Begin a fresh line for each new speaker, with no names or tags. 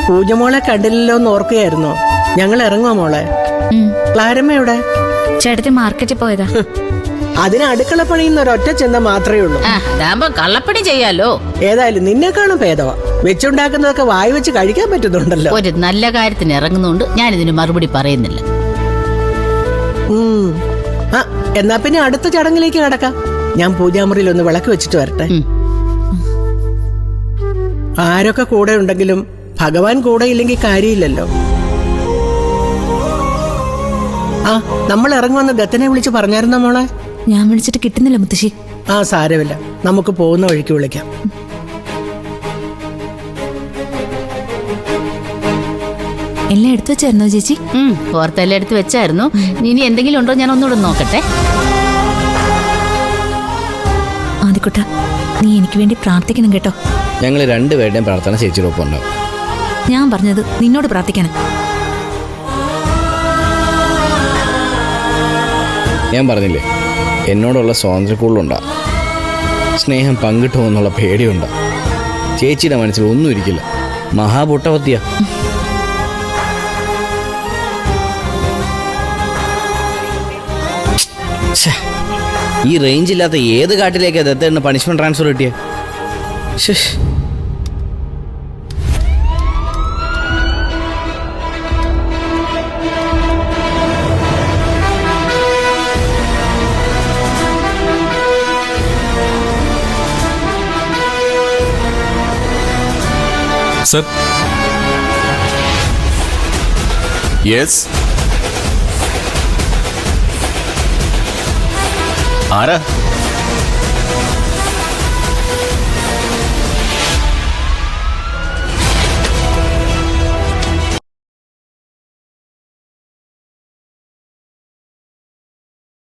പൂജമോളെ കണ്ടില്ലല്ലോ എന്ന് ഓർക്കുകയായിരുന്നോ? ഞങ്ങൾ ഇറങ്ങുമോ മോളെ? ക്ലാരമ്മ എവിടെ?
ചേട്ടത്തി മാർക്കറ്റിൽ പോയതാ.
അതിന് അടുക്കള പണിയുന്ന ഒരൊറ്റ ചിന്ത മാത്രമേ ഉള്ളൂ.
കള്ളപ്പണി ചെയ്യാലോ.
ഏതായാലും നിന്നെക്കാളും ഭേദമാ. വെച്ചുണ്ടാക്കുന്നതൊക്കെ വായി വെച്ച് കഴിക്കാൻ പറ്റുന്നുണ്ടല്ലോ.
ഒരു നല്ല കാര്യത്തിന് ഇറങ്ങുന്നോണ്ട് ഞാൻ ഇതിന് മറുപടി പറയുന്നില്ല.
എന്നാ പിന്നെ അടുത്ത ചടങ്ങിലേക്ക് കടക്കാം. ഞാൻ പൂജാമുറിയിൽ ഒന്ന് വിളക്ക് വെച്ചിട്ട് വരട്ടെ. ആരൊക്കെ കൂടെ ഉണ്ടെങ്കിലും ഭഗവാൻ കൂടെ ഇല്ലെങ്കിൽ കാര്യമില്ലല്ലോ. നമ്മൾ ഇറങ്ങുമെന്ന് ദത്തനെ വിളിച്ച് പറഞ്ഞായിരുന്നോ മോളെ?
ഞാൻ വിളിച്ചിട്ട് കിട്ടുന്നില്ല മുത്തശ്ശി.
സാരമില്ല, നമുക്ക് പോകുന്ന വഴിക്ക് വിളിക്കാം.
എല്ലാം എടുത്തു വെച്ചായിരുന്നോ ചേച്ചി?
ഓർത്തെല്ലാം എടുത്ത് വെച്ചായിരുന്നു. ഇനി എന്തെങ്കിലും ഉണ്ടോ ഞാൻ ഒന്നുകൂടെ നോക്കട്ടെ.
ആദിക്കുട്ട, നീ എനിക്ക് വേണ്ടി പ്രാർത്ഥിക്കണം കേട്ടോ.
ഞങ്ങൾ രണ്ടുപേരുടെയും പ്രാർത്ഥന ചേച്ചിയോടൊപ്പം ഉണ്ടാവും.
ഞാൻ പറഞ്ഞത് നിന്നോട് പ്രാർത്ഥിക്കണം.
ഞാൻ പറഞ്ഞില്ലേ, എന്നോടുള്ള സ്വാതന്ത്ര്യക്കൂടുണ്ടാ, സ്നേഹം പങ്കിട്ടു എന്നുള്ള പേടിയുണ്ടാ. ചേച്ചിയുടെ മനസ്സിൽ ഒന്നും ഇരിക്കില്ല. മഹാപുട്ടവത്തിയാ. ഈ റേഞ്ച് ഇല്ലാത്ത ഏത് കാട്ടിലേക്കാ ദത്തേണ്ണ പണിഷ്മെന്റ് ട്രാൻസ്ഫർ കിട്ടിയ?
സർ. യെസ്. ആരാ?